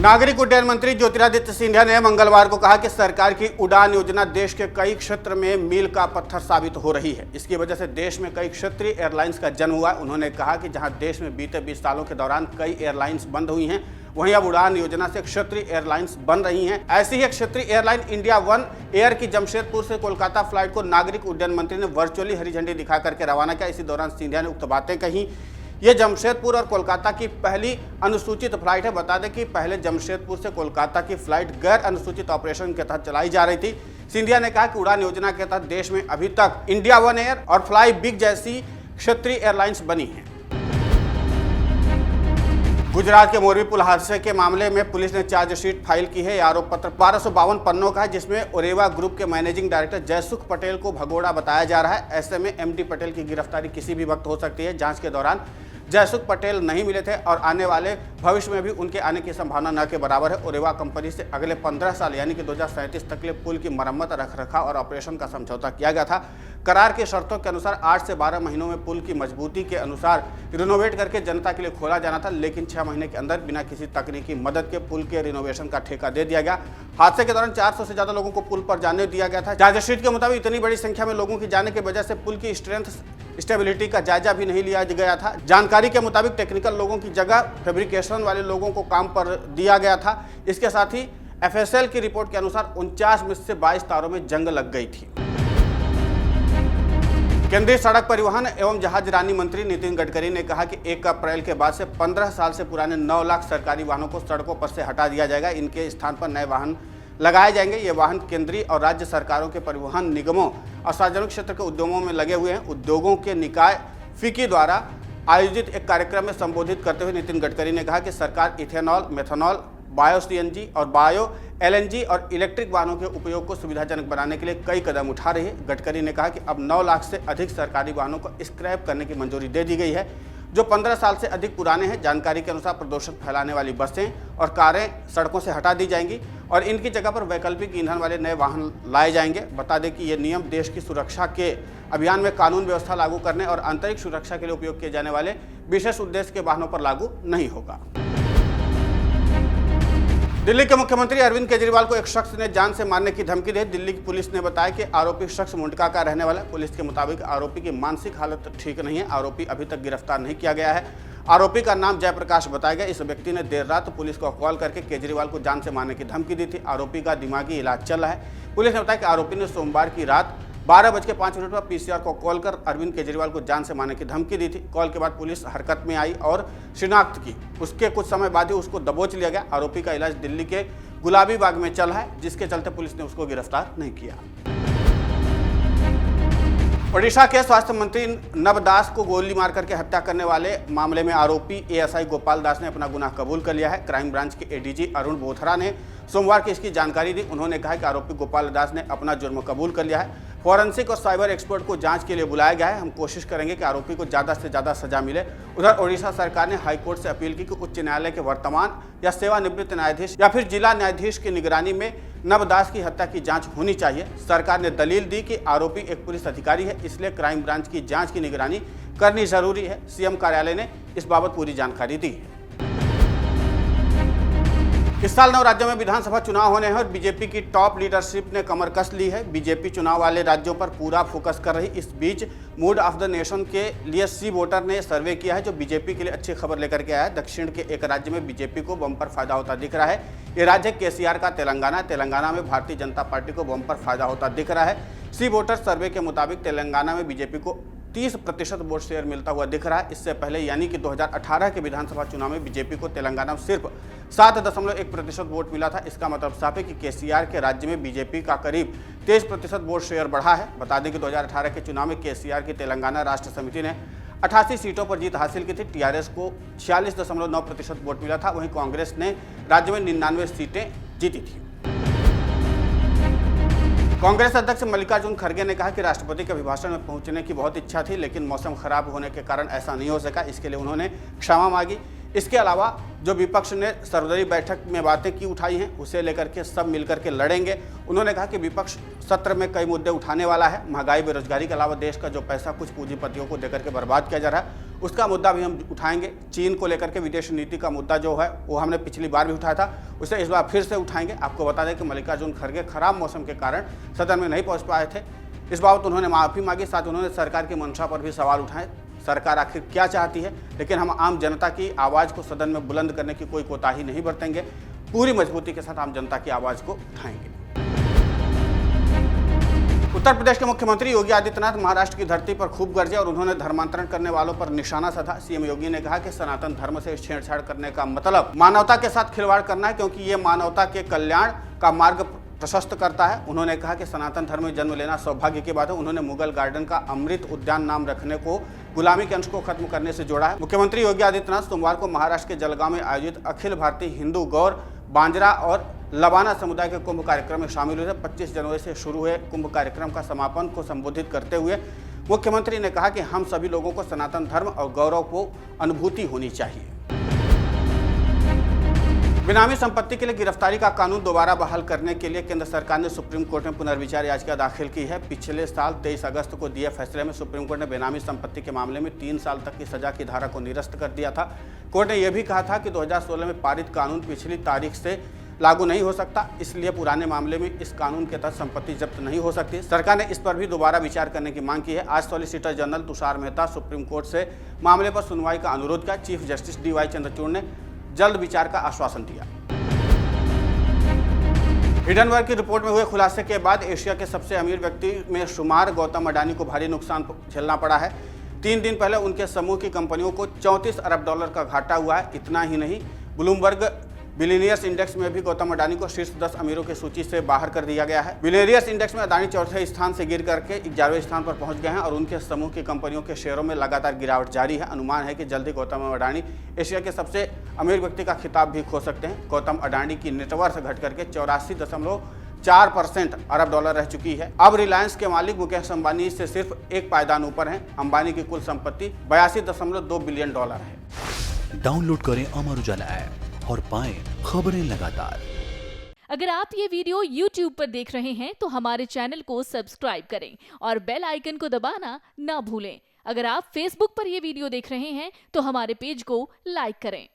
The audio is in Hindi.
नागरिक उड्डयन मंत्री ज्योतिरादित्य सिंधिया ने मंगलवार को कहा कि सरकार की उड़ान योजना देश के कई क्षेत्र में मील का पत्थर साबित हो रही है। इसकी वजह से देश में कई क्षेत्रीय एयरलाइंस का जन्म हुआ। उन्होंने कहा कि जहां देश में बीते 20 सालों के दौरान कई एयरलाइंस बंद हुई हैं, वहीं अब उड़ान योजना से क्षेत्रीय एयरलाइंस बन रही हैं। ऐसी ही एक क्षेत्रीय एयरलाइन इंडिया वन एयर की जमशेदपुर से कोलकाता फ्लाइट को नागरिक उड्डयन मंत्री ने वर्चुअली हरी झंडी दिखा करके रवाना किया। इसी दौरान सिंधिया ने उक्त बातें कही। ये जमशेदपुर और कोलकाता की पहली अनुसूचित फ्लाइट है। बता दें कि पहले जमशेदपुर से कोलकाता की फ्लाइट गैर अनुसूचित ऑपरेशन के तहत चलाई जा रही थी। सिंधिया ने कहा कि उड़ान योजना के तहत देश में अभी तक इंडिया वन एयर और फ्लाई बिग जैसी क्षेत्रीय एयरलाइंस बनी हैं। गुजरात के मोरबी पुल हादसे के मामले में पुलिस ने चार्जशीट फाइल की है। आरोप पत्र 1252 पन्नों का है, जिसमें ओरेवा ग्रुप के मैनेजिंग डायरेक्टर जयसुख पटेल को भगोड़ा बताया जा रहा है। ऐसे में एमडी पटेल की गिरफ्तारी किसी भी वक्त हो सकती है। जांच के दौरान जयसुख पटेल नहीं मिले थे और आने वाले भविष्य में भी उनके आने की संभावना न के बराबर है। ओरेवा कंपनी से अगले 15 साल यानी कि 2037 तक के लिए पुल की मरम्मत, रखरखाव और ऑपरेशन का समझौता किया गया था। करार की शर्तों के अनुसार 8 से 12 महीनों में पुल की मजबूती के अनुसार रिनोवेट करके जनता के लिए खोला जाना था, लेकिन 6 महीने के अंदर बिना किसी तकनीकी मदद के पुल के रिनोवेशन का ठेका दे दिया गया। हादसे के दौरान 400 से ज्यादा लोगों को पुल पर जाने दिया गया था। चार्जशीट के मुताबिक इतनी बड़ी संख्या में लोगों की जाने की वजह से पुल की स्टेबिलिटी का जायजा भी नहीं लिया गया था। जानकारी के मुताबिक टेक्निकल लोगों की जगह फैब्रिकेशन वाले लोगों को काम पर दिया गया था। इसके साथ ही एफएसएल की रिपोर्ट के अनुसार 49 में से 22 तारों में जंग लग गई थी। केंद्रीय सड़क परिवहन एवं जहाजरानी मंत्री नितिन गडकरी ने कहा कि 1 अप्रैल के बाद से 15 साल से पुराने 9 लाख सरकारी वाहनों को सड़कों पर से हटा दिया जाएगा। इनके स्थान पर नए वाहन लगाए जाएंगे। ये वाहन केंद्रीय और राज्य सरकारों के परिवहन निगमों और सार्वजनिक क्षेत्र के उद्योगों में लगे हुए हैं। उद्योगों के निकाय फिकी द्वारा आयोजित एक कार्यक्रम में संबोधित करते हुए नितिन गडकरी ने कहा कि सरकार इथेनॉल, मेथनॉल, बायो सीएनजी और बायो एलएनजी और इलेक्ट्रिक वाहनों के उपयोग को सुविधाजनक बनाने के लिए कई कदम उठा रही है। गडकरी ने कहा कि अब 9 लाख से अधिक सरकारी वाहनों को स्क्रैप करने की मंजूरी दे दी गई है, जो 15 साल से अधिक पुराने हैं। जानकारी के अनुसार प्रदूषण फैलाने वाली बसें और कारें सड़कों से हटा दी जाएंगी और इनकी जगह पर वैकल्पिक ईंधन वाले नए वाहन लाए जाएंगे। बता दें कि ये नियम देश की सुरक्षा के अभियान में कानून व्यवस्था लागू करने और आंतरिक सुरक्षा के लिए उपयोग किए जाने वाले विशेष उद्देश्य के वाहनों पर लागू नहीं होगा। दिल्ली के मुख्यमंत्री अरविंद केजरीवाल को एक शख्स ने जान से मारने की धमकी दी। दिल्ली की पुलिस ने बताया कि आरोपी शख्स मुंडका का रहने वाला है। पुलिस के मुताबिक आरोपी की मानसिक हालत ठीक नहीं है। आरोपी अभी तक गिरफ्तार नहीं किया गया है। आरोपी का नाम जयप्रकाश बताया गया। इस व्यक्ति ने देर रात पुलिस को कॉल करके केजरीवाल को जान से मारने की धमकी दी थी। आरोपी का दिमागी इलाज चल रहा है। पुलिस ने बताया कि आरोपी ने सोमवार की रात 12:05 पर पीसीआर को कॉल कर अरविंद केजरीवाल को जान से मारने की धमकी दी थी। कॉल के बाद पुलिस हरकत में आई और शिनाख्त की। उसके कुछ समय बाद ही उसको दबोच लिया गया। आरोपी का इलाज दिल्ली के गुलाबी बाग में चल रहा है, जिसके चलते पुलिस ने उसको गिरफ्तार नहीं किया। ओडिशा के स्वास्थ्य मंत्री नव दास को गोली मारकर के हत्या करने वाले मामले में आरोपी एएसआई गोपाल दास ने अपना गुनाह कबूल कर लिया है। क्राइम ब्रांच के एडीजी अरुण बोथरा ने सोमवार की इसकी जानकारी दी। उन्होंने कहा कि आरोपी गोपाल दास ने अपना जुर्म कबूल कर लिया है। फॉरेंसिक और साइबर एक्सपर्ट को जांच के लिए बुलाया गया है। हम कोशिश करेंगे कि आरोपी को ज़्यादा से ज़्यादा सजा मिले। उधर ओडिशा सरकार ने हाईकोर्ट से अपील की कि उच्च न्यायालय के वर्तमान या सेवानिवृत्त न्यायाधीश या फिर जिला न्यायाधीश की निगरानी में नवदास की हत्या की जांच होनी चाहिए। सरकार ने दलील दी कि आरोपी एक पुलिस अधिकारी है, इसलिए क्राइम ब्रांच की जांच की निगरानी करनी जरूरी है। सीएम कार्यालय ने इस बाबत पूरी जानकारी दी है। इस साल 9 राज्यों में विधानसभा चुनाव होने हैं और बीजेपी की टॉप लीडरशिप ने कमर कस ली है। बीजेपी चुनाव वाले राज्यों पर पूरा फोकस कर रही। इस बीच मूड ऑफ द नेशन के लिए सी वोटर ने सर्वे किया है, जो बीजेपी के लिए अच्छी खबर लेकर के आया है। दक्षिण के एक राज्य में बीजेपी को बम्पर फायदा होता दिख रहा है। ये राज्य केसीआर का तेलंगाना। तेलंगाना में भारतीय जनता पार्टी को बम्पर फायदा होता दिख रहा है। सी वोटर सर्वे के मुताबिक तेलंगाना में बीजेपी को 30% वोट शेयर मिलता हुआ दिख रहा है। इससे पहले यानी कि 2018 के विधानसभा चुनाव में बीजेपी को तेलंगाना में सिर्फ 7.1% वोट मिला था। इसका मतलब साफ है कि केसीआर के राज्य में बीजेपी का करीब 23% वोट शेयर बढ़ा है। बता दें कि 2018 के चुनाव में केसीआर की तेलंगाना राष्ट्र समिति ने 88 सीटों पर जीत हासिल की थी। टीआरएस को 46.9% वोट मिला था। वहीं कांग्रेस ने राज्य में 99 सीटें जीती थी। कांग्रेस अध्यक्ष मल्लिकार्जुन खड़गे ने कहा कि राष्ट्रपति के अभिभाषण में पहुंचने की बहुत इच्छा थी, लेकिन मौसम खराब होने के कारण ऐसा नहीं हो सका। इसके लिए उन्होंने क्षमा मांगी। इसके अलावा जो विपक्ष ने सर्वदलीय बैठक में बातें की उठाई हैं उसे लेकर के सब मिलकर के लड़ेंगे। उन्होंने कहा कि विपक्ष सत्र में कई मुद्दे उठाने वाला है। महंगाई, बेरोजगारी के अलावा देश का जो पैसा कुछ पूंजीपतियों को देकर के बर्बाद किया जा रहा है उसका मुद्दा भी हम उठाएंगे। चीन को लेकर के विदेश नीति का मुद्दा जो है वो हमने पिछली बार भी उठाया था, उसे इस बार फिर से उठाएंगे। आपको बता दें कि मल्लिकार्जुन खड़गे खराब मौसम के कारण सदन में नहीं पहुंच पाए थे। इस बाबत उन्होंने माफ़ी मांगी, साथ उन्होंने सरकार की मंशा पर भी सवाल उठाए। सरकार आखिर क्या चाहती है, लेकिन हम आम जनता की आवाज़ को सदन में बुलंद करने की कोई कोताही नहीं बरतेंगे। पूरी मजबूती के साथ आम जनता की आवाज़ को उठाएंगे। उत्तर प्रदेश के मुख्यमंत्री योगी आदित्यनाथ महाराष्ट्र की धरती पर खूब गरजे और उन्होंने धर्मांतरण करने वालों पर निशाना साधा। सीएम योगी ने कहा कि सनातन धर्म से छेड़छाड़ करने का मतलब मानवता के साथ खिलवाड़ करना है, क्योंकि ये मानवता के कल्याण का मार्ग प्रशस्त करता है। उन्होंने कहा कि सनातन धर्म में जन्म लेना सौभाग्य की बात है। उन्होंने मुगल गार्डन का अमृत उद्यान नाम रखने को गुलामी के अंश को खत्म करने से जोड़ा है। मुख्यमंत्री योगी आदित्यनाथ सोमवार को महाराष्ट्र के जलगांव में आयोजित अखिल भारतीय हिंदू गौर, बांजरा और लबाना समुदाय के कुंभ कार्यक्रम में शामिल हुए। 25 जनवरी से शुरू हुए कुंभ कार्यक्रम का समापन को संबोधित करते हुए मुख्यमंत्री ने कहा कि हम सभी लोगों को सनातन धर्म और गौरव को अनुभूति होनी चाहिए। बेनामी संपत्ति के लिए गिरफ्तारी का कानून दोबारा बहाल करने के लिए केंद्र सरकार ने सुप्रीम कोर्ट में पुनर्विचार याचिका दाखिल की है। पिछले साल 23 अगस्त को दिए फैसले में सुप्रीम कोर्ट ने बेनामी संपत्ति के मामले में 3 साल तक की सजा की धारा को निरस्त कर दिया था। कोर्ट ने यह भी कहा था कि 2016 में पारित कानून पिछली तारीख से लागू नहीं हो सकता, इसलिए पुराने मामले में इस कानून के तहत संपत्ति जब्त नहीं हो सकती। सरकार ने इस पर भी दोबारा विचार करने की मांग की है। आज solicitor general Tushar Mehta supreme court से मामले पर सुनवाई का अनुरोध किया। चीफ जस्टिस DY चंद्रचूड़ ने जल्द विचार का आश्वासन दिया। हिडनबर्ग की रिपोर्ट में हुए खुलासे के बाद एशिया के सबसे अमीर व्यक्ति में शुमार गौतम अडानी को भारी नुकसान झेलना पड़ा है। 3 दिन पहले उनके समूह की कंपनियों को $34 अरब का घाटा हुआ है। इतना ही नहीं, ब्लूमबर्ग बिलियनियर्स इंडेक्स में भी गौतम अडानी को शीर्ष 10 अमीरों की सूची से बाहर कर दिया गया है। बिलियनियर्स इंडेक्स में अडानी 4थे स्थान से गिर करके 11वें स्थान पर पहुंच गए हैं और उनके समूह की कंपनियों के शेयरों में लगातार गिरावट जारी है। अनुमान है कि जल्द ही गौतम अडानी एशिया के सबसे अमीर व्यक्ति का खिताब भी खो सकते हैं। गौतम अडानी की नेटवर्थ घट करके 84.4% अरब डॉलर रह चुकी है। अब रिलायंस के मालिक मुकेश अंबानी से सिर्फ एक पायदान ऊपर हैं। अंबानी की कुल संपत्ति $82.2 बिलियन है। डाउनलोड करें अमर उजाला ऐप और पाएं खबरें लगातार। अगर आप ये वीडियो YouTube पर देख रहे हैं तो हमारे चैनल को सब्सक्राइब करें और बेल आइकन को दबाना ना भूलें। अगर आप Facebook पर ये वीडियो देख रहे हैं तो हमारे पेज को लाइक करें।